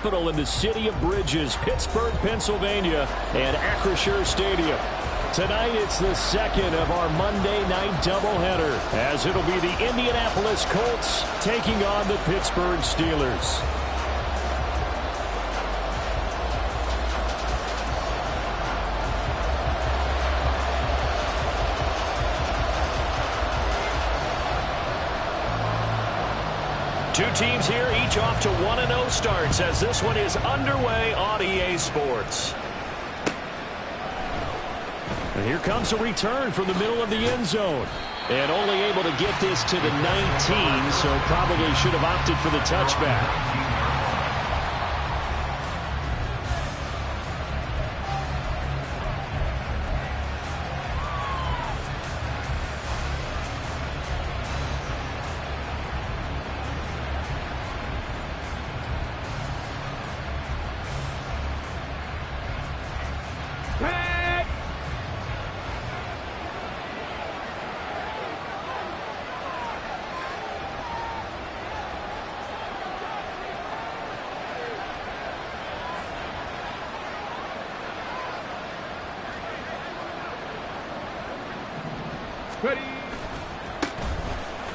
capital in the city of bridges, Pittsburgh, Pennsylvania, and Acrisure Stadium. Tonight, it's the second of our Monday night doubleheader, as it'll be the Indianapolis Colts taking on the Pittsburgh Steelers. Two teams here, each off to 1-0 starts as this one is underway on EA Sports. And here comes a return from the middle of the end zone. And only able to get this to the 19, so probably should have opted for the touchback.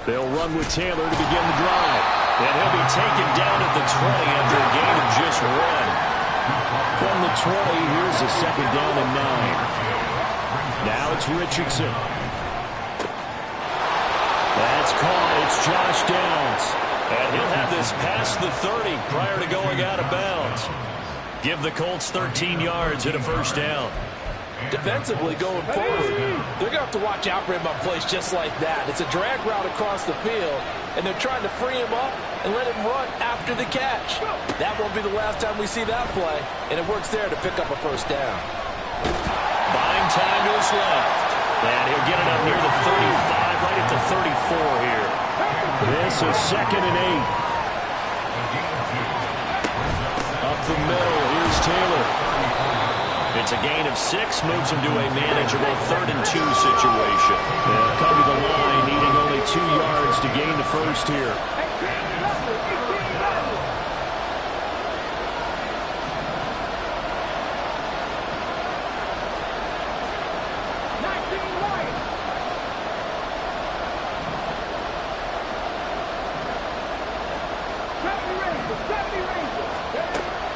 They'll run with Taylor to begin the drive. And he'll be taken down at the 20 after a gain of just 1. From the 20, here's a second down and 9. Now it's Richardson. That's caught. It's Josh Downs. And he'll have this past the 30 prior to going out of bounds. Give the Colts 13 yards and a first down. Defensively going forward, they're going to have to watch out for him on plays just like that. It's a drag route across the field, and they're trying to free him up and let him run after the catch. That won't be the last time we see that play, and it works there to pick up a first down. Buying time to his left. And he'll get it up near the 35, right at the 34 here. This is 2nd and 8. Up the middle, here's Taylor. It's a gain of 6, moves him to a manageable 3rd and 2 situation. They'll come to the line, needing only 2 yards to gain the first here.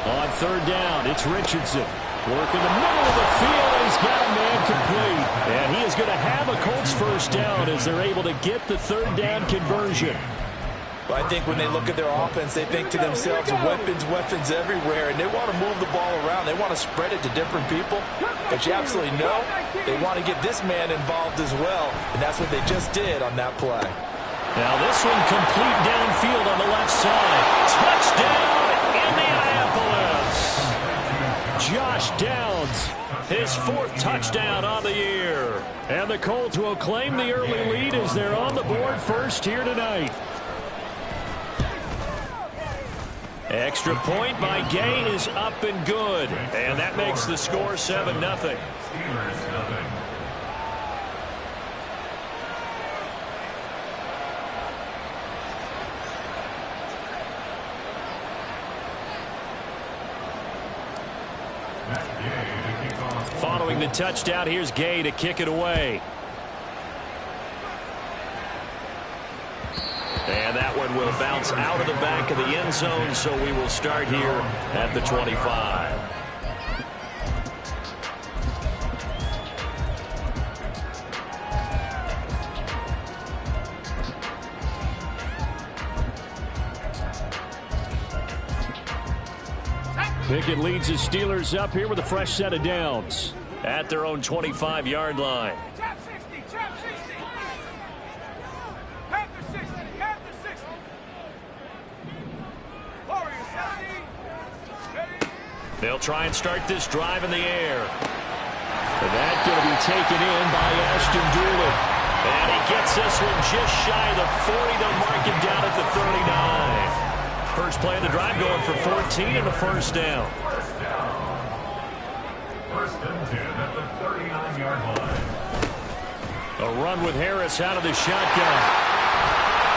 On 3rd down, it's Richardson. Work in the middle of the field, and he's got a man complete. And he is going to have a Colts first down as they're able to get the 3rd down conversion. Well, I think when they look at their offense, they think to themselves, weapons everywhere, and they want to move the ball around. They want to spread it to different people. But you absolutely know they want to get this man involved as well, and that's what they just did on that play. Now this one complete downfield on the left side. Touchdown, Indianapolis! Josh Downs, his 4th touchdown on the year. And the Colts will claim the early lead as they're on the board first here tonight. Extra point by Gay is up and good. And that makes the score 7-0. Following the touchdown, here's Gay to kick it away. And that one will bounce out of the back of the end zone, so we will start here at the 25. Pickett leads his Steelers up here with a fresh set of downs at their own 25-yard line. They'll try and start this drive in the air. And that's going to be taken in by Ashton Dulin. And he gets this one just shy of the 40. They'll mark him down at the 39. First play of the drive going for 14 and a first down. First and 10 at the 39-yard line. A run with Harris out of the shotgun.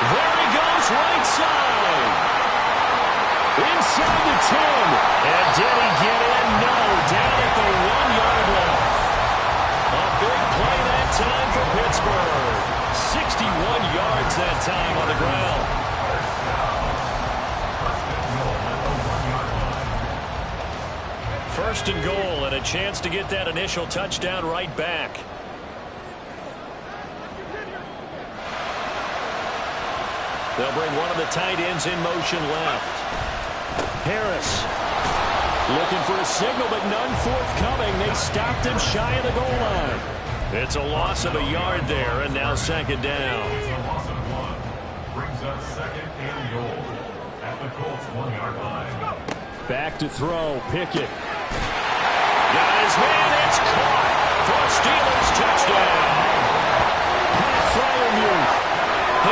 There he goes, right side. Inside the 10. Did he get in? No. Down at the 1-yard line. A big play that time for Pittsburgh. 61 yards that time on the ground. First and goal, and a chance to get that initial touchdown right back. They'll bring one of the tight ends in motion left. Harris looking for a signal, but none forthcoming. They stopped him shy of the goal line. It's a loss of a yard there, and now second down. It's a loss of 1. Brings up second and goal at the Colts 1-yard line. Back to throw. Pickett. Got his man. It's caught for a Steelers touchdown. Pat Freiermuth,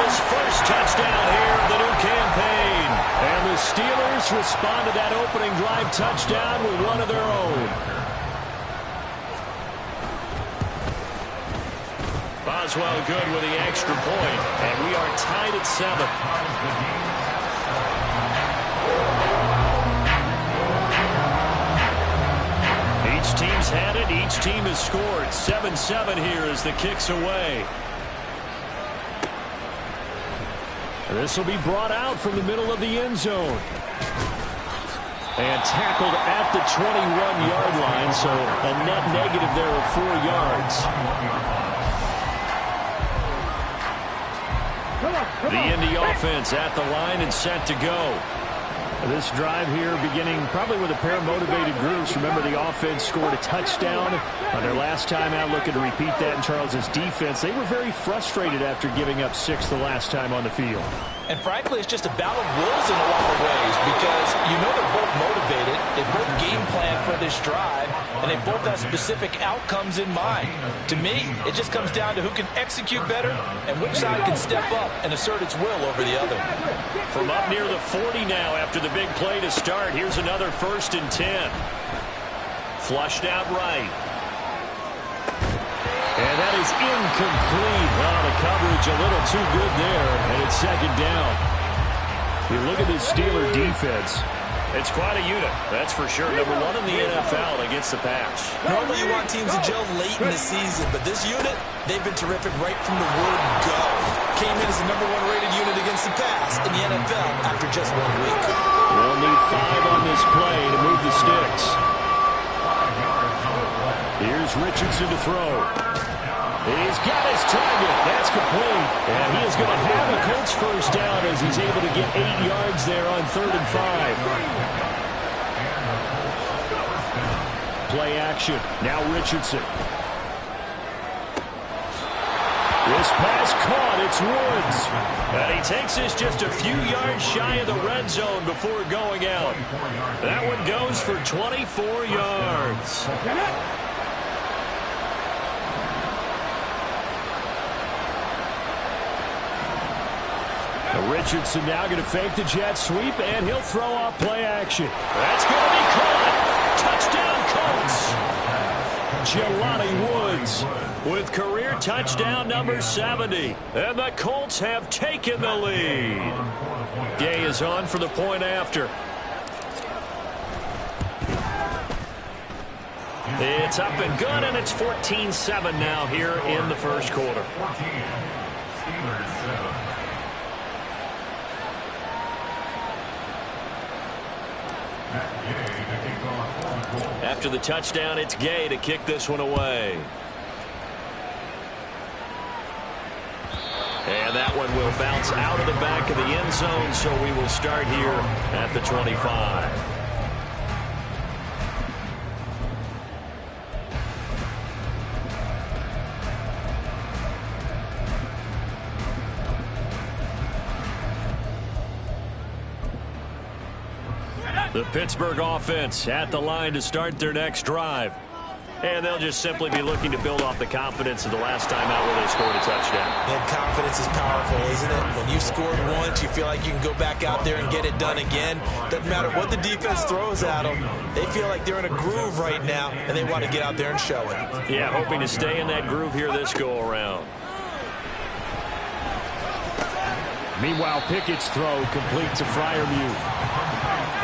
his first touchdown here of the new campaign. And the Steelers respond to that opening drive touchdown with one of their own. Boswell good with the extra point, and we are tied at 7. Each team's had it. Each team has scored. 7-7 here as the kick's away. This will be brought out from the middle of the end zone. And tackled at the 21-yard line, so a net negative there of 4 yards. The Indy offense at the line and set to go. This drive here beginning probably with a pair of motivated groups. Remember, the offense scored a touchdown on their last time out, looking to repeat that in Charles's defense. They were very frustrated after giving up 6 the last time on the field. And frankly, it's just a battle of wills in a lot of ways because you know they're both motivated. They both game plan for this drive, and they both have specific outcomes in mind. To me, it just comes down to who can execute better and which side can step up and assert its will over the other. From up near the 40 now after the big play to start, here's another 1st and 10. Flushed out right. And that is incomplete. Oh, the coverage a little too good there, and it's second down. You look at this Steeler defense. It's quite a unit, that's for sure. Number 1 in the NFL against the pass. Normally you want teams to gel late in the season, but this unit, they've been terrific right from the word go. Came in as the number 1 rated unit against the pass in the NFL after just 1 week. They'll need 5 on this play to move the sticks. Here's Richardson to throw. He's got his target. That's complete. And he is going to have a Colts first down as he's able to get 8 yards there on 3rd and 5. Play action. Now Richardson. This pass caught. It's Woods. And he takes this just a few yards shy of the red zone before going out. That one goes for 24 yards. Richardson now going to fake the jet sweep, and he'll throw off play action. That's going to be caught. Touchdown, Colts. Jelani Woods with career touchdown number 70. And the Colts have taken the lead. Gay is on for the point after. It's up and good, and it's 14-7 now here in the first quarter. After the touchdown, it's Gay to kick this one away. And that one will bounce out of the back of the end zone, so we will start here at the 25. The Pittsburgh offense at the line to start their next drive. And they'll just simply be looking to build off the confidence of the last time out where they scored a touchdown. And confidence is powerful, isn't it? When you scored once, you feel like you can go back out there and get it done again. Doesn't matter what the defense throws at them. They feel like they're in a groove right now, and they want to get out there and show it. Yeah, hoping to stay in that groove here this go-around. Meanwhile, Pickett's throw complete to Freiermuth.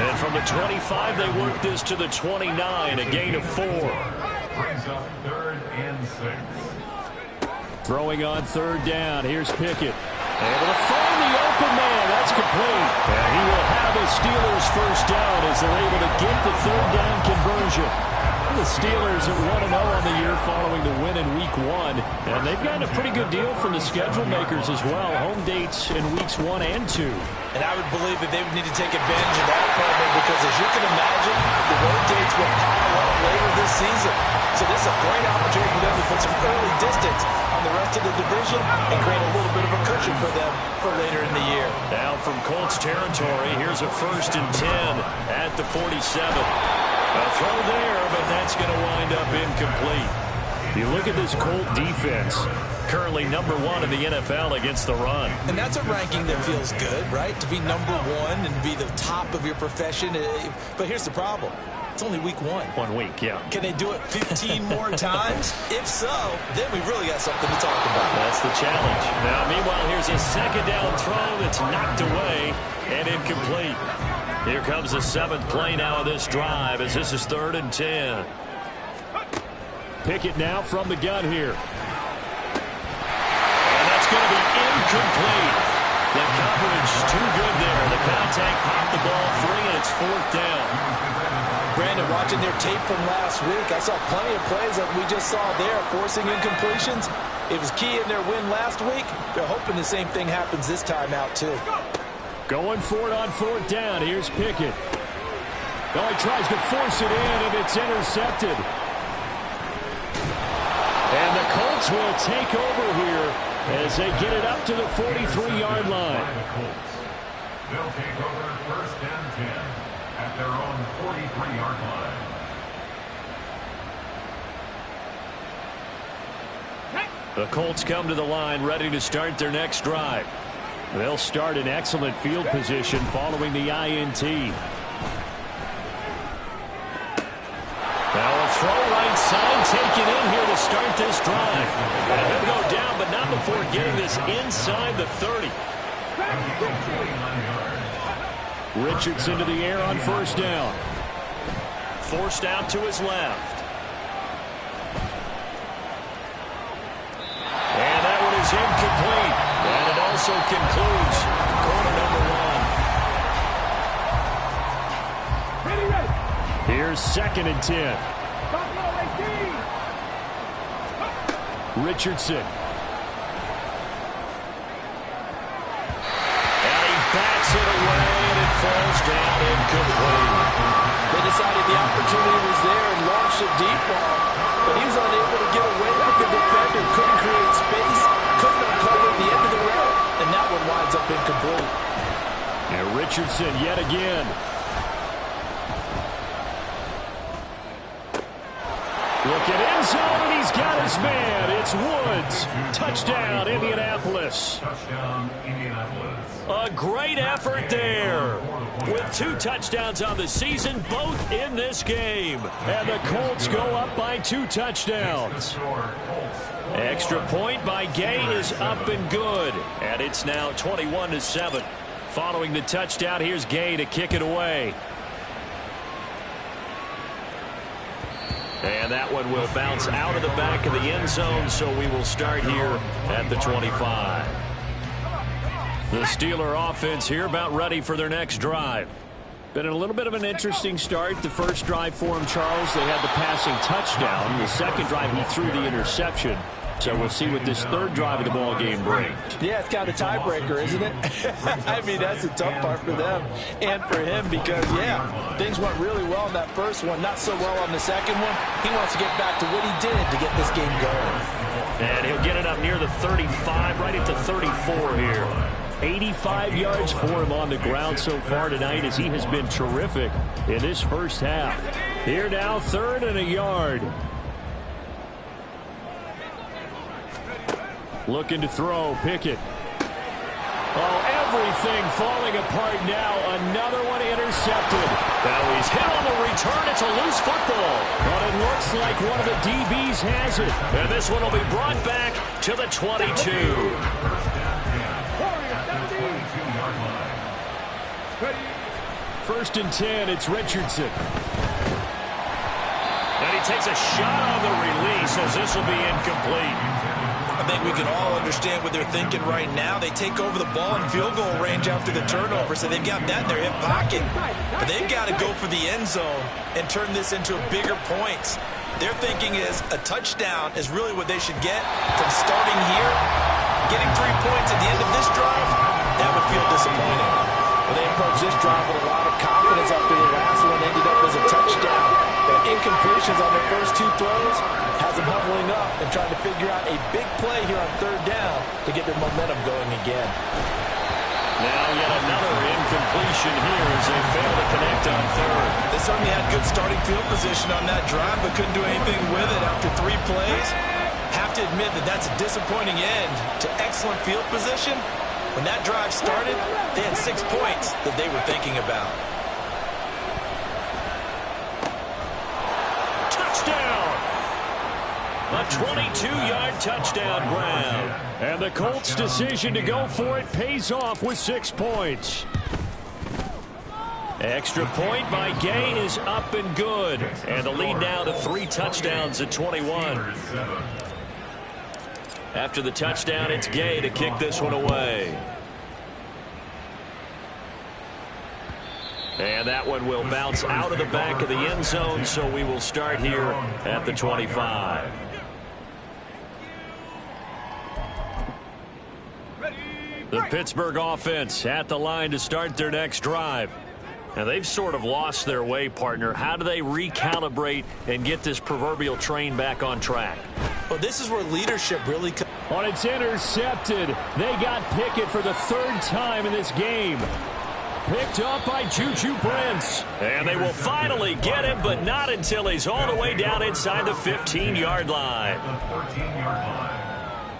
And from the 25, they work this to the 29, a gain of 4. Brings up 3rd and 6. Throwing on 3rd down. Here's Pickett. Able to find the open man. That's complete. And he will have the Steelers first down as they're able to get the 3rd down conversion. The Steelers are 1-0 on the year following the win in Week 1. And they've gotten a pretty good deal from the schedule makers as well. Home dates in Weeks 1 and 2. And I would believe that they would need to take advantage of that department because, as you can imagine, the road dates will pile up later this season. So this is a great opportunity for them to put some early distance on the rest of the division and create a little bit of a cushion for them for later in the year. Now from Colts territory, here's a 1st and 10 at the 47. A throw there, but that's going to wind up incomplete. You look at this Colt defense, currently number 1 in the NFL against the run. And that's a ranking that feels good, right? To be number 1 and be the top of your profession. But here's the problem. It's only Week 1. 1 week, yeah. Can they do it 15 more times? If so, then we really got something to talk about. That's the challenge. Now, meanwhile, here's a 2nd down throw that's knocked away and incomplete. Here comes the 7th play now of this drive as this is 3rd and 10. Pickett now from the gun here. And that's going to be incomplete. The coverage too good there. The contact popped the ball free, and it's 4th down. Brandon, watching their tape from last week, I saw plenty of plays that we just saw there, forcing incompletions. It was key in their win last week. They're hoping the same thing happens this time out, too. Going for it on 4th down. Here's Pickett. Oh, he tries to force it in, and it's intercepted. And the Colts will take over here as they get it up to the 43-yard line. They'll take over 1st and 10 at their own 43-yard line. The Colts come to the line ready to start their next drive. They'll start in excellent field position following the INT. Now a throw right side taken in here to start this drive. And he'll go down, but not before getting this inside the 30. Richardson to the air on 1st down. Forced out to his left. And that one is incomplete. And it also concludes quarter number 1. Here's 2nd and 10. Richardson. And he backs it away, and it falls down incomplete. They decided the opportunity was there and launched a deep ball, but he was unable to get away from the defender, couldn't create space, couldn't uncover the end of the route, and that one winds up incomplete. And Richardson yet again. Look at end zone, and he's got his man. It's Woods. Touchdown, Indianapolis. Touchdown, Indianapolis. A great effort there. With 2 touchdowns on the season, both in this game. And the Colts go up by 2 touchdowns. Extra point by Gay is up and good. And it's now 21-7. Following the touchdown, here's Gay to kick it away. And that one will bounce out of the back of the end zone, so we will start here at the 25. The Steeler offense here about ready for their next drive. Been a little bit of an interesting start. The first drive for him, Charles, they had the passing touchdown. The second drive, he threw the interception. So we'll see what this 3rd drive of the ball game brings. Yeah, it's kind of a tiebreaker, isn't it? I mean, that's the tough part for them and for him because, yeah, things went really well in that first one, not so well on the second one. He wants to get back to what he did to get this game going. And he'll get it up near the 35, right at the 34 here. 85 yards for him on the ground so far tonight as he has been terrific in this first half. Here now, 3rd and a yard. Looking to throw, Pickett. Oh, everything falling apart now. Another one intercepted. Now he's hit on the return. It's a loose football. But it looks like one of the DBs has it. And this one will be brought back to the 22. first and 10. It's Richardson. And he takes a shot on the release as this will be incomplete. I think we can all understand what they're thinking right now. They take over the ball in field goal range after the turnover, so they've got that in their hip pocket. But they've got to go for the end zone and turn this into bigger points. Their thinking is a touchdown is really what they should get from starting here. Getting 3 points at the end of this drive, that would feel disappointing. Well, they approached this drive with a lot of confidence after the last one ended up as a touchdown. But incompletions on their first 2 throws has them huddling up and trying to figure out a big play here on 3rd down to get their momentum going again. Now yet another incompletion here as they fail to connect on 3rd. They certainly had good starting field position on that drive, but couldn't do anything with it after 3 plays. Have to admit that that's a disappointing end to excellent field position. When that drive started, they had 6 points that they were thinking about. A 22-yard touchdown grab. And the Colts' decision to go for it pays off with 6 points. Extra point by Gay is up and good. And the lead now to 3 touchdowns at 21. After the touchdown, it's Gay to kick this one away. And that one will bounce out of the back of the end zone, so we will start here at the 25. The Pittsburgh offense at the line to start their next drive. And they've sort of lost their way, partner. How do they recalibrate and get this proverbial train back on track? Well, this is where leadership really comes. On it's intercepted. They got Pickett for the 3rd time in this game. Picked up by Juju Brents. And they will finally get him, but not until he's all the way down inside the 15-yard line.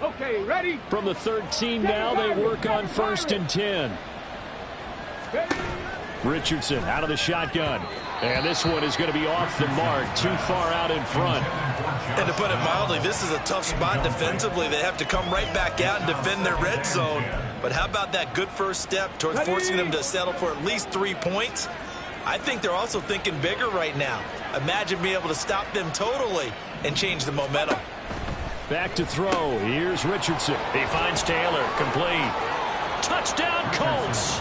Okay, ready? From the 13 now, they work on 1st and 10. Richardson out of the shotgun. And this one is going to be off the mark, too far out in front. And to put it mildly, this is a tough spot defensively. They have to come right back out and defend their red zone. But how about that good first step towards forcing them to settle for at least 3 points? I think they're also thinking bigger right now. Imagine being able to stop them totally and change the momentum. Back to throw. Here's Richardson. He finds Taylor. Complete. Touchdown, Colts.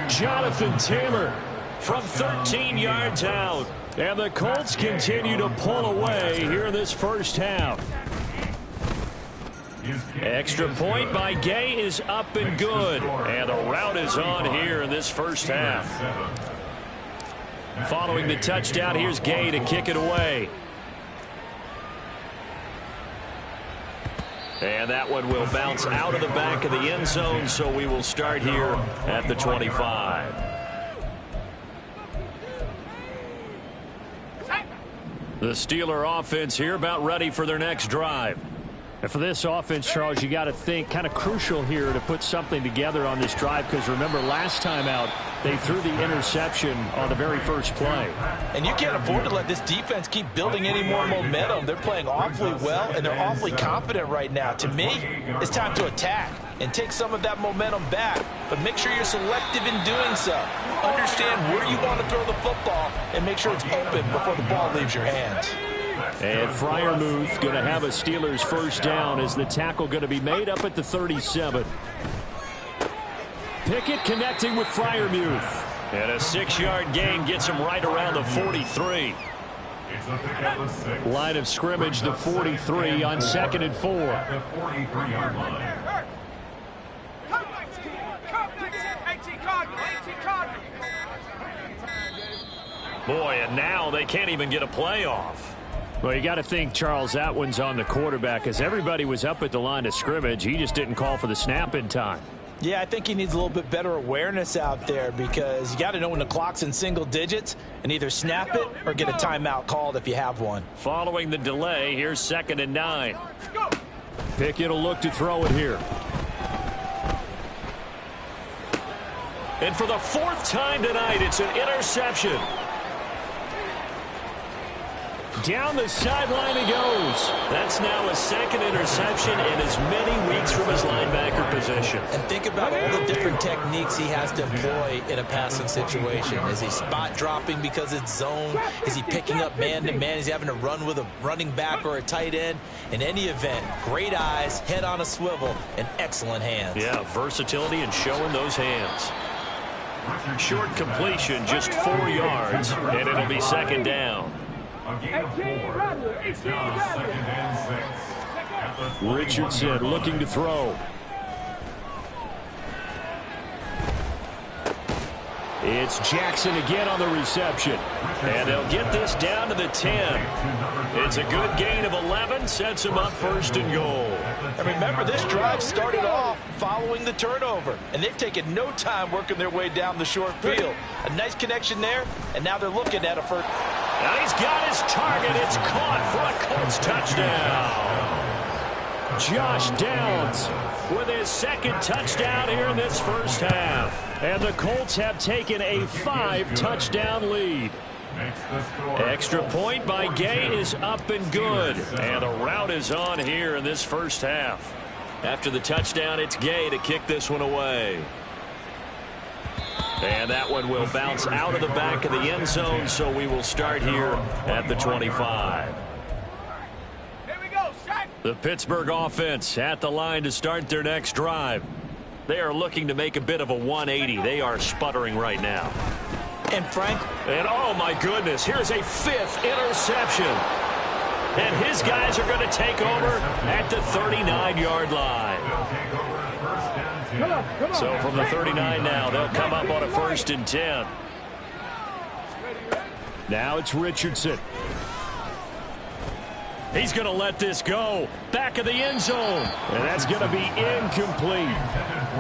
Jonathan Taylor from 13 yards out. And the Colts continue to pull away here in this first half. Extra point by Gay is up and good. And the route is on here in this first half. Following the touchdown, here's Gay to kick it away. And that one will bounce out of the back of the end zone, so we will start here at the 25. The Steeler offense here about ready for their next drive. And for this offense, Charles, you got to think kind of crucial here to put something together on this drive, because remember last time out they threw the interception on the very first play. And you can't afford to let this defense keep building any more momentum. They're playing awfully well, and they're awfully confident right now. To me, it's time to attack and take some of that momentum back, but make sure you're selective in doing so. Understand where you want to throw the football and make sure it's open before the ball leaves your hands. And Freiermuth going to have a Steelers first down as the tackle going to be made up at the 37. Pickett connecting with Freiermuth. And a 6-yard gain gets him right around the 43. Line of scrimmage, the 43 on 2nd and 4. The 43-yard line. Boy, and now they can't even get a playoff. Well, you got to think, Charles, that one's on the quarterback, as everybody was up at the line of scrimmage. He just didn't call for the snap in time. Yeah, I think he needs a little bit better awareness out there, because you got to know when the clock's in single digits and either snap it or get a timeout called if you have one. Following the delay, here's 2nd and 9. Pickett will look to throw it here. And for the 4th time tonight, it's an interception. Down the sideline he goes. That's now a second interception and as many weeks from his linebacker position. And think about all the different techniques he has to employ in a passing situation. Is he spot dropping because it's zone? Is he picking up man-to-man? Is he having to run with a running back or a tight end? In any event, great eyes, head on a swivel, and excellent hands. Yeah, versatility and showing those hands. Short completion, just 4 yards, and it'll be second down. A gain of 4. It's now 2nd and 6. Richardson looking to throw. It's Jackson again on the reception. And they'll get this down to the 10. It's a good gain of 11, sets him up 1st and goal. And remember, this drive started off following the turnover, and they've taken no time working their way down the short field. A nice connection there, and now they're looking at a first. And he's got his target. It's caught for a Colts touchdown. Josh Downs with his 2nd touchdown here in this first half. And the Colts have taken a 5-touchdown lead. Extra point by Gay is up and good. And the route is on here in this first half. After the touchdown, it's Gay to kick this one away. And that one will bounce out of the back of the end zone, so we will start here at the 25. The Pittsburgh offense at the line to start their next drive. They are looking to make a bit of a 180. They are sputtering right now. And Frank. And oh my goodness, here's a 5th interception. And his guys are going to take over at the 39-yard line. So from the 39 now, they'll come up on a 1st and 10. Now it's Richardson. He's going to let this go. Back of the end zone. And that's going to be incomplete.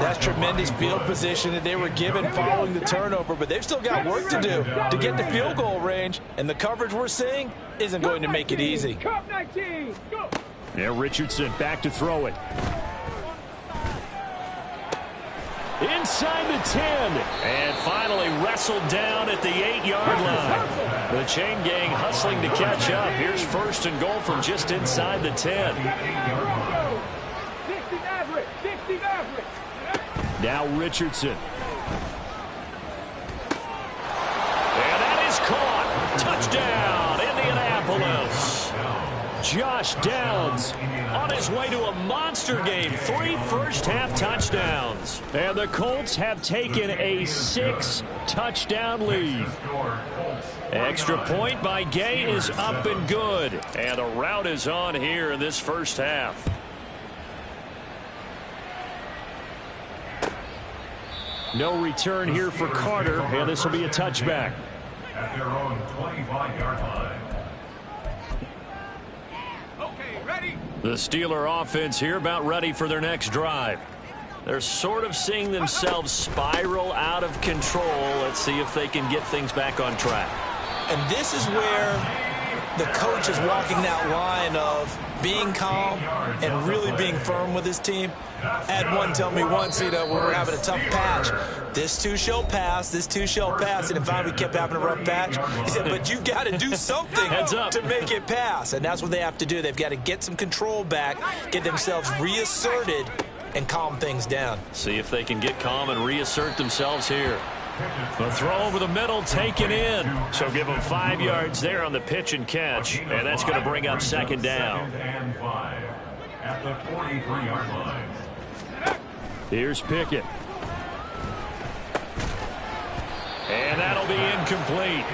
That's tremendous field position that they were given following the turnover, but they've still got work to do to get to field goal range, and the coverage we're seeing isn't going to make it easy. Yeah, Richardson back to throw it. Inside the 10. And finally wrestled down at the 8-yard line. The chain gang hustling to catch up. Here's 1st and goal from just inside the 10. Now Richardson. And that is caught. Touchdown, Indianapolis. Josh Downs on his way to a monster game. 3 first-half touchdowns. And the Colts have taken a 6-touchdown lead. Extra point by Gay is up and good. And the route is on here in this first half. No return here for Carter, and this will be a touchback. At their own 25-yard line. The Steeler offense here about ready for their next drive. They're sort of seeing themselves spiral out of control. Let's see if they can get things back on track. And this is where the coach is walking that line of being calm and really being firm with his team. I had one tell me once, when we were having a tough patch, this too shall pass, this too shall pass. And finally we kept having a rough patch. He said, but you got to do something to make it pass. And that's what they have to do. They've got to get some control back, get themselves reasserted, and calm things down. See if they can get calm and reassert themselves here. The throw over the middle taken in. So give them 5 yards there on the pitch and catch. And that's going to bring up 2nd down. 2nd and 5 at the 43-yard line. Here's Pickett. And that'll be incomplete.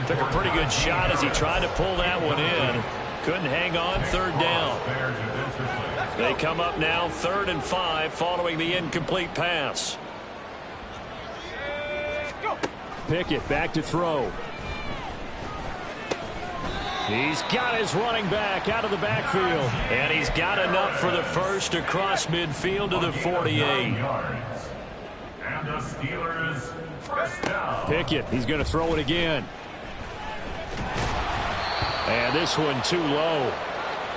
Took a pretty good shot as he tried to pull that one in. Couldn't hang on. 3rd down. They come up now 3rd and 5 following the incomplete pass. Pickett back to throw. He's got his running back out of the backfield. And he's got enough for the first across midfield to the 48. And the Steelers first down. Pickett, he's going to throw it again. And this one too low.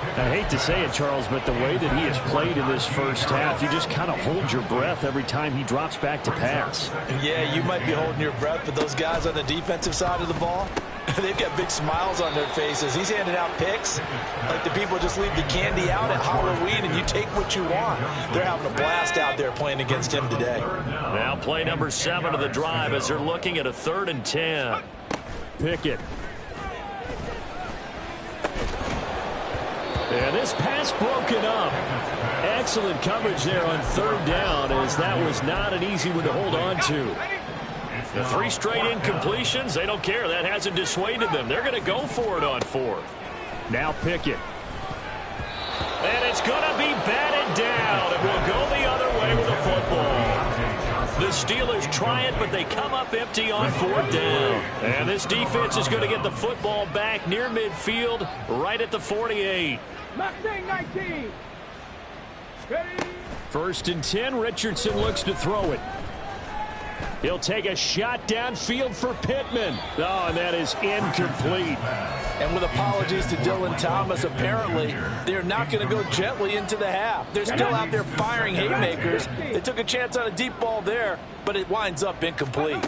I hate to say it, Charles, but the way that he has played in this first half, you just kind of hold your breath every time he drops back to pass. Yeah, you might be holding your breath, but those guys on the defensive side of the ball, They've got big smiles on their faces. He's handing out picks like the people just leave the candy out at Halloween and you take what you want. They're having a blast out there playing against him today. Now play number 7 of the drive as they're looking at a 3rd and 10. Pickett. And this pass broken up. Excellent coverage there on 3rd down, as that was not an easy one to hold on to. The 3 straight incompletions, they don't care. That hasn't dissuaded them. They're going to go for it on 4th. Now Pickett. And it's going to be batted down. It will go the other way with the football. The Steelers try it, but they come up empty on 4th down. And this defense is going to get the football back near midfield, right at the 48. 19. 1st and 10, Richardson looks to throw it. He'll take a shot downfield for Pittman. Oh, and that is incomplete. And with apologies to Dylan Thomas, apparently they're not going to go gently into the half. They're still out there firing haymakers. They took a chance on a deep ball there, but it winds up incomplete.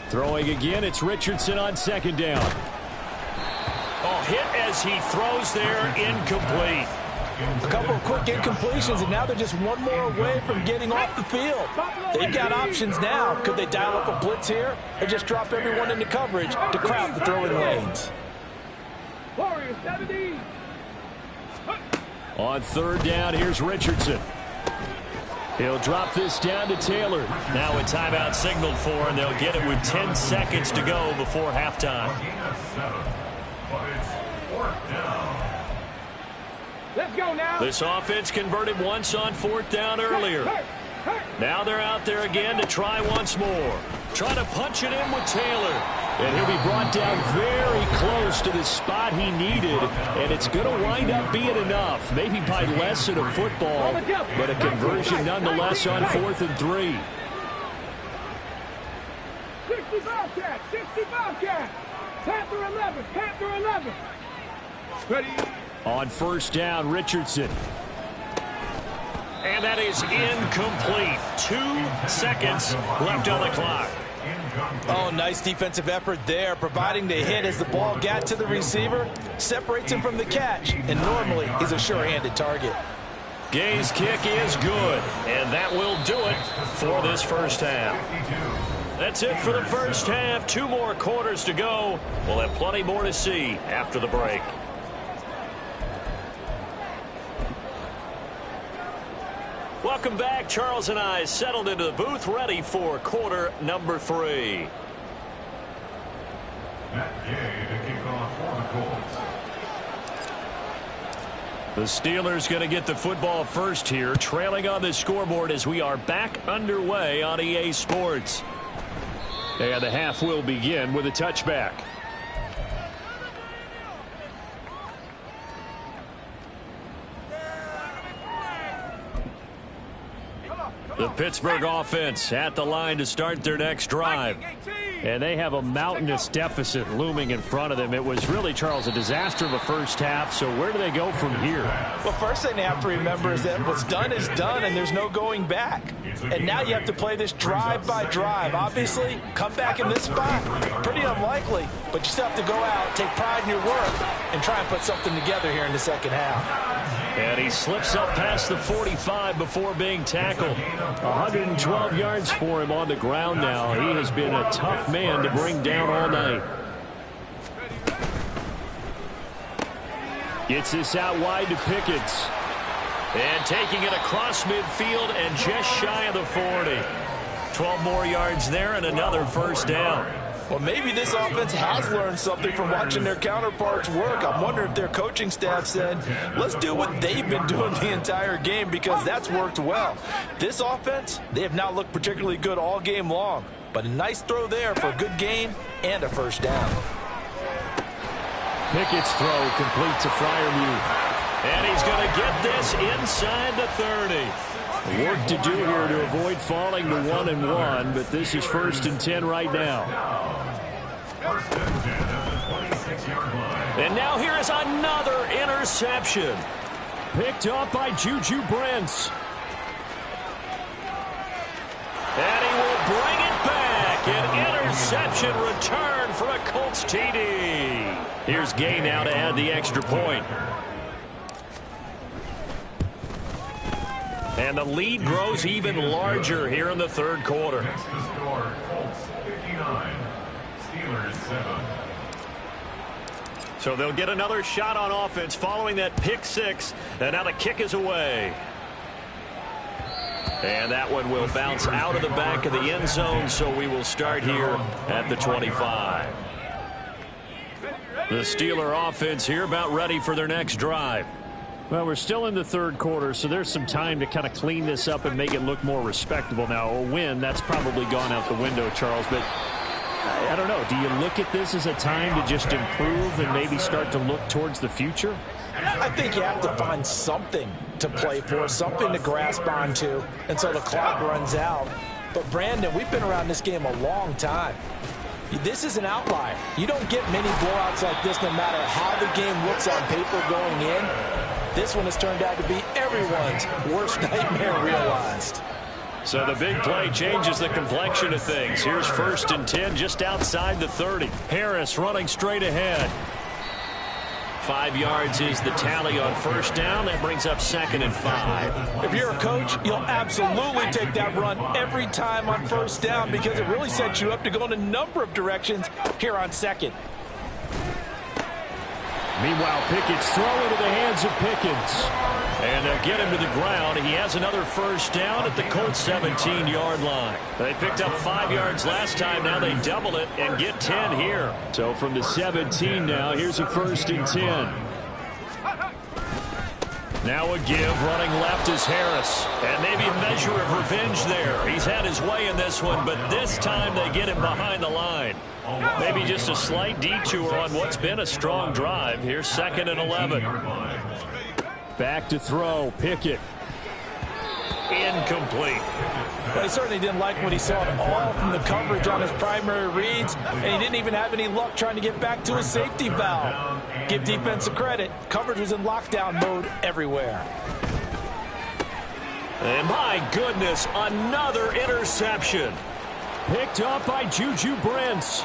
Throwing again, it's Richardson on 2nd down. Oh, hit as he throws there, incomplete. A couple of quick incompletions, and now they're just one more away from getting off the field. They've got options now. Could they dial up a blitz here or just drop everyone into coverage to crowd the throwing lanes? Warriors 70. On 3rd down, here's Richardson. He'll drop this down to Taylor. Now a timeout signaled for, and they'll get it with 10 seconds to go before halftime. Let's go now. This offense converted once on 4th down earlier. Now they're out there again to try once more. Trying to punch it in with Taylor. And he'll be brought down very close to the spot he needed. And it's going to wind up being enough. Maybe by less than a football, but a conversion nonetheless on 4th and 3. 65 cat. 65 cat. Panther 11. Panther 11. Ready. On 1st down, Richardson. And that is incomplete. 2 seconds left on the clock. Oh, nice defensive effort there, providing the hit as the ball got to the receiver, separates him from the catch, and normally he's a sure-handed target. Gay's kick is good, and that will do it for this first half. That's it for the first half. 2 more quarters to go. We'll have plenty more to see after the break. Welcome back. Charles and I settled into the booth, ready for quarter number 3. Matt Gay to kick off for the Colts. The Steelers going to get the football first here, trailing on the scoreboard as we are back underway on EA Sports. And the half will begin with a touchback. The Pittsburgh offense at the line to start their next drive. And they have a mountainous deficit looming in front of them. It was really, Charles, a disaster of a first half. So where do they go from here? Well, first thing they have to remember is that what's done is done, and there's no going back. And now you have to play this drive by drive. Obviously, come back in this spot, pretty unlikely. But you still have to go out, take pride in your work, and try and put something together here in the second half. And he slips up past the 45 before being tackled. 112 yards for him on the ground now. He has been a tough man to bring down all night. Gets this out wide to Pickett. And taking it across midfield and just shy of the 40. 12 more yards there and another first down. Well, maybe this offense has learned something from watching their counterparts work. I'm wondering if their coaching staff said, let's do what they've been doing the entire game, because that's worked well. This offense, they have not looked particularly good all game long, but a nice throw there for a good gain and a first down. Pickett's throw complete to Freiermuth. And he's going to get this inside the 30. Work to do here to avoid falling to 1-1, but this is 1st and 10 right now. First and 10 at the 26-yard line. And now here is another interception. Picked up by Juju Brents. And he will bring it back. An interception return for a Colts TD. Here's Gay now to add the extra point. And the lead grows even larger here in the third quarter. Next to score, Colts 59, Steelers 7. So they'll get another shot on offense following that pick six. And now the kick is away. And that one will bounce out of the back of the end zone, so we will start here at the 25. The Steeler offense here about ready for their next drive. Well, we're still in the third quarter, so there's some time to kind of clean this up and make it look more respectable. Now, a win, that's probably gone out the window, Charles, but I don't know. Do you look at this as a time to just improve and maybe start to look towards the future? I think you have to find something to play for, something to grasp onto until the clock runs out. But, Brandon, we've been around this game a long time. This is an outlier. You don't get many blowouts like this no matter how the game looks on paper going in. This one has turned out to be everyone's worst nightmare realized. So the big play changes the complexion of things. Here's 1st and 10 just outside the 30. Harris running straight ahead. 5 yards is the tally on 1st down. That brings up 2nd and 5. If you're a coach, you'll absolutely take that run every time on 1st down because it really sets you up to go in a number of directions here on 2nd. Meanwhile, Pickett's throw into the hands of Pickens. And they'll get him to the ground. He has another 1st down at the Colts 17-yard line. They picked up 5 yards last time. Now they double it and get 10 here. So from the 17 now, here's a 1st and 10. Now a give, running left is Harris. And maybe a measure of revenge there. He's had his way in this one, but this time they get him behind the line. Maybe just a slight detour on what's been a strong drive. Here's 2nd and 11. Back to throw, Pickett. Incomplete. But he certainly didn't like what he saw at all from the coverage on his primary reads, and he didn't even have any luck trying to get back to his safety valve. Give defense a credit. Coverage was in lockdown mode everywhere. And my goodness, another interception. Picked up by Juju Brents.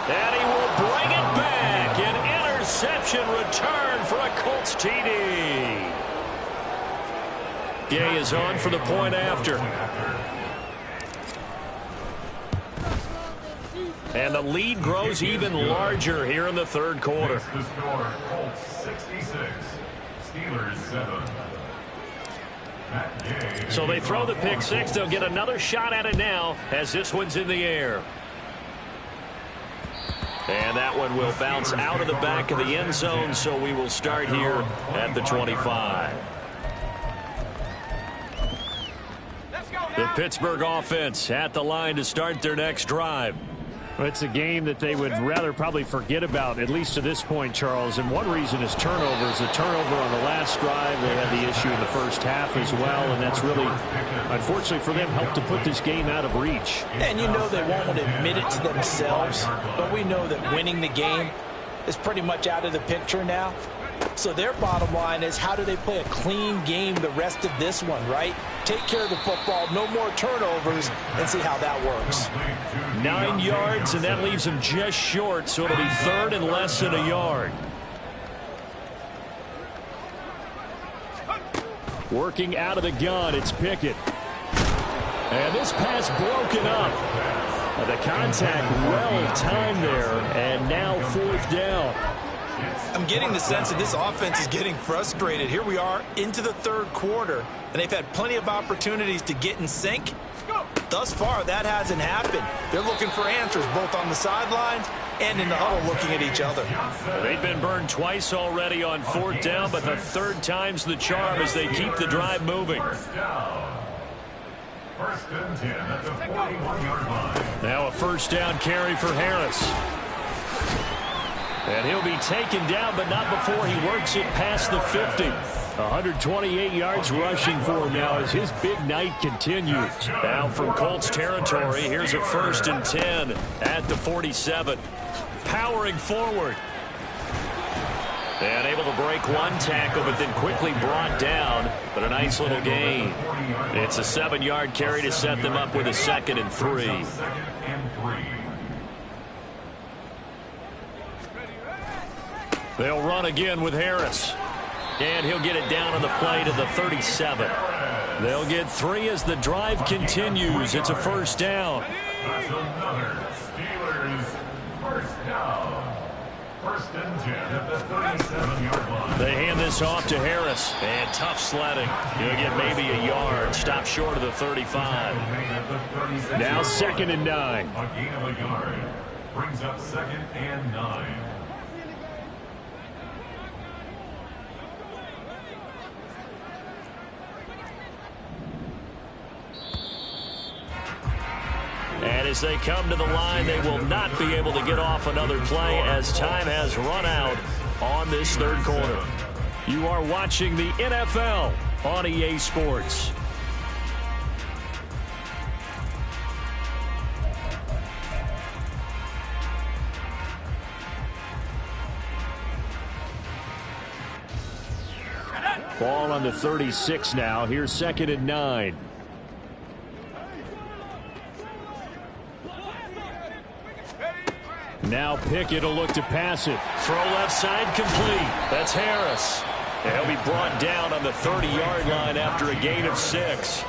And he will bring it back. An interception return for a Colts TD. Gay is on for the point after. And the lead grows even larger here in the third quarter. Next to score, Colts 66, Steelers 7. So they throw the pick six. They'll get another shot at it now as this one's in the air. And that one will bounce out of the back of the end zone, so we will start here at the 25. The Pittsburgh offense at the line to start their next drive. Well, it's a game that they would rather probably forget about, at least to this point, Charles. And one reason is turnovers. The turnover on the last drive, they had the issue in the first half as well. And that's really, unfortunately for them, helped to put this game out of reach. And you know they won't admit it to themselves, but we know that winning the game is pretty much out of the picture now. So their bottom line is, how do they play a clean game the rest of this one, right? Take care of the football, no more turnovers, and see how that works. 9 yards, and that leaves them just short, so it'll be 3rd and less than a yard. Working out of the gun, it's Pickett. And this pass broken up. The contact well timed there, and now 4th down. I'm getting the sense that this offense is getting frustrated. Here we are into the third quarter, and they've had plenty of opportunities to get in sync. Thus far, that hasn't happened. They're looking for answers both on the sidelines and in the huddle looking at each other. They've been burned twice already on 4th down, but the 3rd time's the charm as they keep the drive moving. 1st and 10 at the 41-yard line. Now a 1st down carry for Harris. And he'll be taken down, but not before he works it past the 50. 128 yards rushing for him now as his big night continues. Now from Colts territory, here's a 1st and 10 at the 47. Powering forward. And able to break one tackle, but then quickly brought down. But a nice little gain. It's a 7-yard carry to set them up with a 2nd and 3. They'll run again with Harris. And he'll get it down on the play to the 37. They'll get 3 as the drive continues. It's a 1st down. That's another Steelers first down. 1st and 10 at the 37-yard line. They hand this off to Harris. And tough sledding. He'll get maybe a yard. Stop short of the 35. Now 2nd and 9. A gain of a yard. Brings up 2nd and 9. And as they come to the line, they will not be able to get off another play as time has run out on this 3rd quarter. You are watching the NFL on EA Sports. Ball on the 36 now. Here's 2nd and 9. Now Pickett will look to pass it. Throw left side complete. That's Harris. He'll be brought down on the 30-yard line after a gain of 6.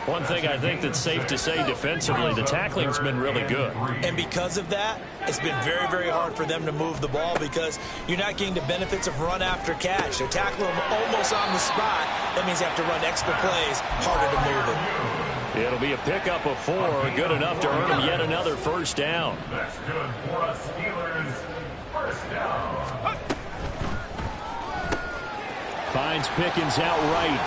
One thing I think that's safe to say defensively, the tackling's been really good. And because of that, it's been very, very hard for them to move the ball because you're not getting the benefits of run after catch. They tackle them almost on the spot. That means you have to run extra plays, harder to move it. It'll be a pickup of 4, good enough to earn them yet another 1st down. That's good for a Steelers first down. Finds Pickens outright.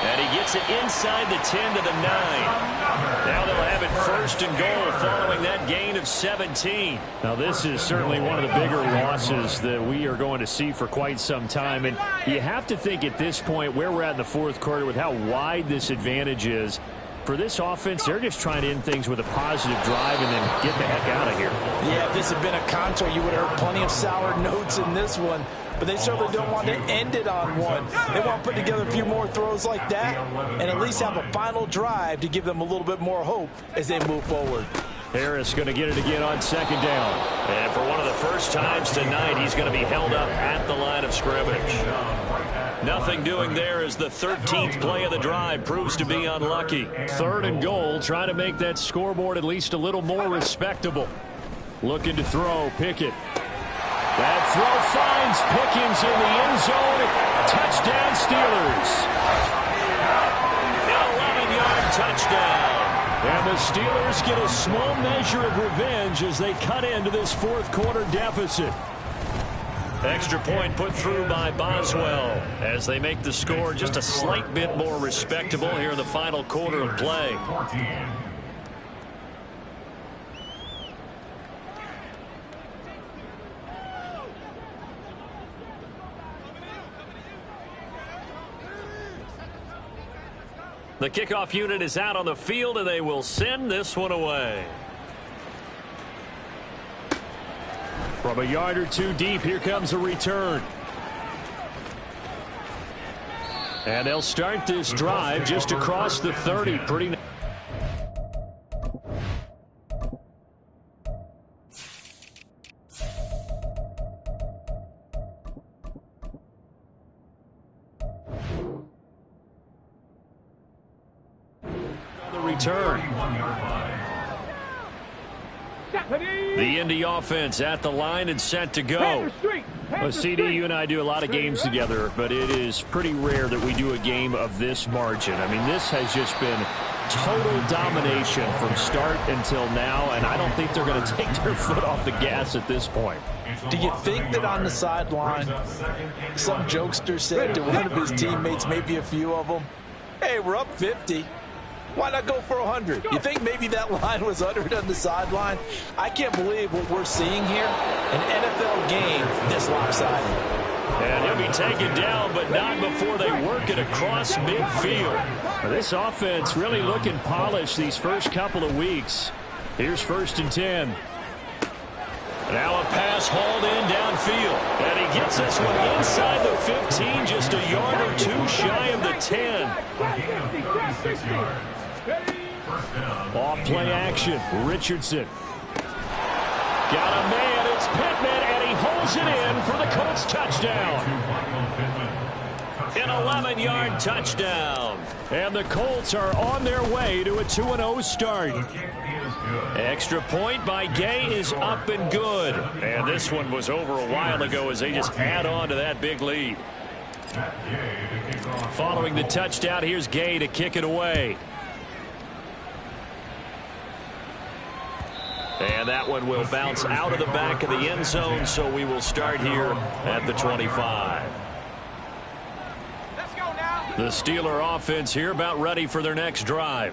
And he gets it inside the 10 to the 9. Now they'll have it 1st and goal following that gain of 17. Now this is certainly one of the bigger losses that we are going to see for quite some time. And you have to think at this point where we're at in the 4th quarter with how wide this advantage is. For this offense, they're just trying to end things with a positive drive and then get the heck out of here. Yeah, if this had been a counter, you would have heard plenty of sour notes in this one. But they certainly don't want to end it on one. They want to put together a few more throws like that and at least have a final drive to give them a little bit more hope as they move forward. Harris going to get it again on 2nd down. And for one of the first times tonight, he's going to be held up at the line of scrimmage. Nothing doing there as the 13th play of the drive proves to be unlucky. 3rd and goal, trying to make that scoreboard at least a little more respectable. Looking to throw, Pickett. That throw finds Pickens in the end zone. Touchdown, Steelers. An 11-yard touchdown. And the Steelers get a small measure of revenge as they cut into this 4th quarter deficit. Extra point put through by Boswell as they make the score just a slight bit more respectable here in the final quarter of play. 14. The kickoff unit is out on the field, and they will send this one away. From a yard or 2 deep, here comes a return. And they'll start this drive just across the 30. Pretty nice. Return. The Indy offense at the line and set to go. Well, CD, you and I do a lot of games together, but it is pretty rare that we do a game of this margin. I mean, this has just been total domination from start until now, and I don't think they're going to take their foot off the gas at this point. Do you think that on the sideline, some jokester said to one of his teammates, maybe a few of them, hey, we're up 50. Why not go for 100? You think maybe that line was uttered on the sideline? I can't believe what we're seeing here. An NFL game this lopsided. And he'll be taken down, but not before they work it across midfield. Well, this offense really looking polished these first couple of weeks. Here's 1st and 10. Now a pass hauled in downfield. And he gets this one inside the 15, just a yard or two shy of the 10. Off play action. Richardson. Got a man. It's Pittman, and he holds it in for the Colts touchdown. An 11-yard touchdown. And the Colts are on their way to a 2-0 start. Extra point by Gay is up and good. And this one was over a while ago as they just add on to that big lead. Following the touchdown, here's Gay to kick it away. And that one will bounce out of the back of the end zone, so we will start here at the 25. The Steeler offense here about ready for their next drive.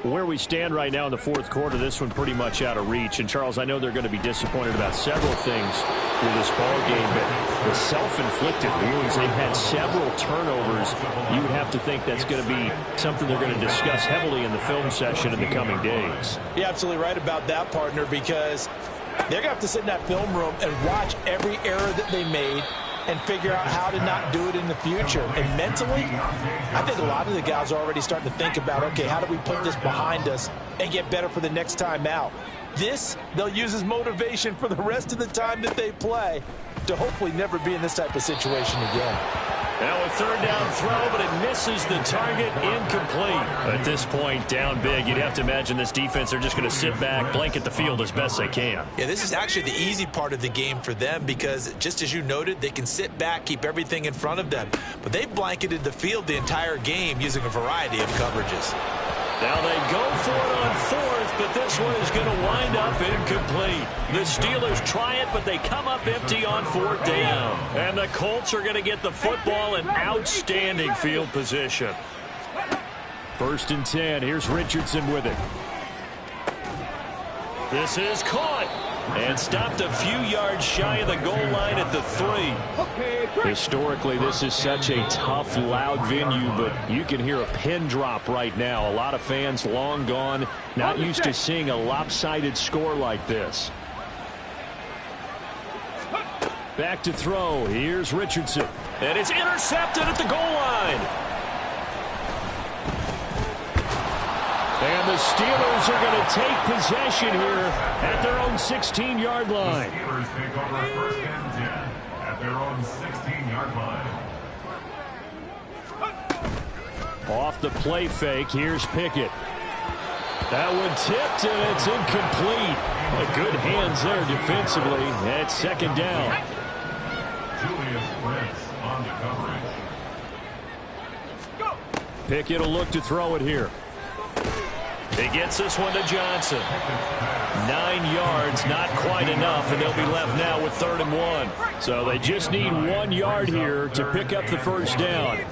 Where we stand right now in the fourth quarter, this one pretty much out of reach. And, Charles, I know they're going to be disappointed about several things with this ball game, but the self-inflicted wounds, they've had several turnovers. You would have to think that's going to be something they're going to discuss heavily in the film session in the coming days. You're absolutely right about that, partner, because they're going to have to sit in that film room and watch every error that they made and figure out how to not do it in the future. And mentally, I think a lot of the guys are already starting to think about, okay, how do we put this behind us and get better for the next time out? This, they'll use as motivation for the rest of the time that they play to hopefully never be in this type of situation again. Now a third down throw, but it misses the target, incomplete. At this point, down big, you'd have to imagine this defense, they're just going to sit back, blanket the field as best they can. Yeah, this is actually the easy part of the game for them because, just as you noted, they can sit back, keep everything in front of them. But they blanketed the field the entire game using a variety of coverages. Now they go for it on fourth, but this one is going to wind up incomplete. The Steelers try it, but they come up empty on fourth down. And the Colts are going to get the football in outstanding field position. 1st and 10. Here's Richardson with it. This is caught and stopped a few yards shy of the goal line at the 3. Historically, this is such a tough, loud venue, but you can hear a pin drop right now. A lot of fans long gone, not used to seeing a lopsided score like this. Back to throw. Here's Richardson. And it's intercepted at the goal line. And the Steelers are going to take possession here at their own 16-yard line. The Steelers take over 1st and 10 at their own 16-yard line. Off the play fake, here's Pickett. That one tipped, and it's incomplete. Good hands there defensively at 2nd down. Julius Brents on the coverage. Pickett will look to throw it here. He gets this one to Johnson. 9 yards, not quite enough, and they'll be left now with 3rd and 1. So they just need 1 yard here to pick up the 1st down.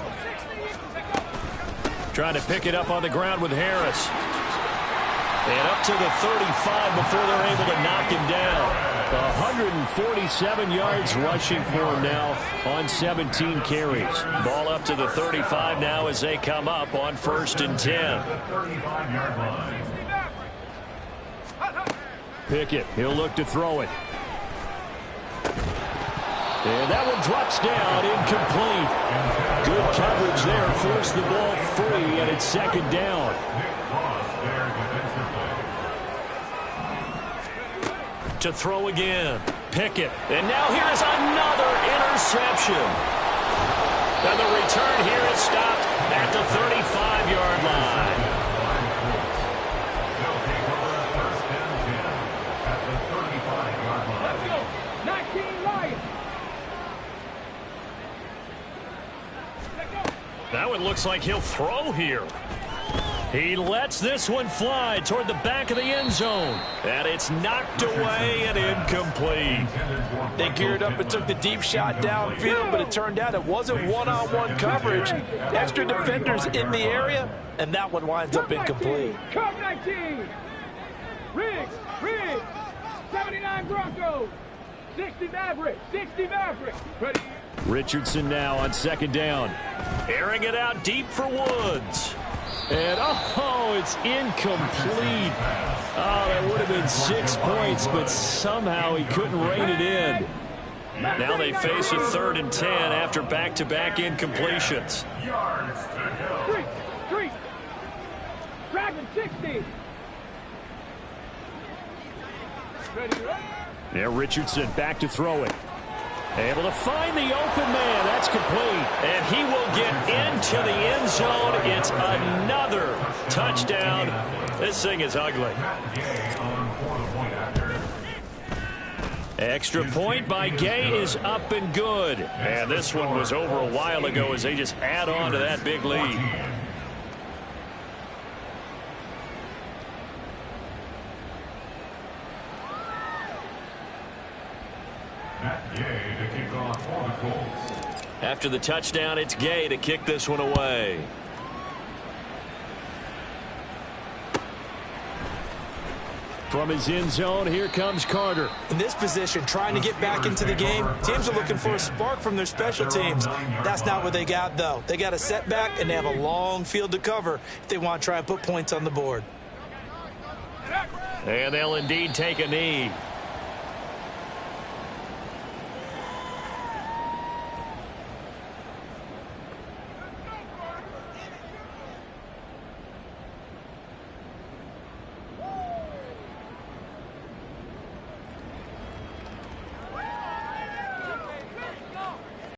Trying to pick it up on the ground with Harris. And up to the 35 before they're able to knock him down. 147 yards rushing for him now on 17 carries. Ball up to the 35 now as they come up on 1st and 10. 35-yard line. Pickett, he'll look to throw it. And that one drops down, incomplete. Good coverage there, forced the ball free, and it's 2nd down. To throw again. Pickett. And now here is another interception. And the return here is stopped at the 35-yard line. They'll take over 1st and 10 at the 35-yard line. Let's go. 19 Lions. That one looks like he'll throw here. He lets this one fly toward the back of the end zone. And it's knocked away and incomplete. They geared up and took the deep shot downfield, but it turned out it wasn't one-on-one coverage. Extra defenders in the area, and that one winds up incomplete. Come 19. Riggs. 79 Broncos. 60 Mavericks. Ready. Richardson now on 2nd down. Airing it out deep for Woods. And, oh, it's incomplete. Oh, that would have been 6 points, but somehow he couldn't rein it in. Now they face a 3rd and 10 after back-to-back incompletions. Yards to go. Street. Dragon 60. Ready, right? Now Richardson back to throw it. Able to find the open man. That's complete. And he will get into the end zone. It's another touchdown. This thing is ugly. Extra point by Gay is up and good. And this one was over a while ago as they just add on to that big lead. Matt Gay to kick off for the Colts. After the touchdown, it's Gay to kick this one away. From his end zone, here comes Carter. In this position, trying to get back into the game, teams are looking for a spark from their special teams. That's not what they got, though. They got a setback, and they have a long field to cover if they want to try and put points on the board. And they'll indeed take a knee.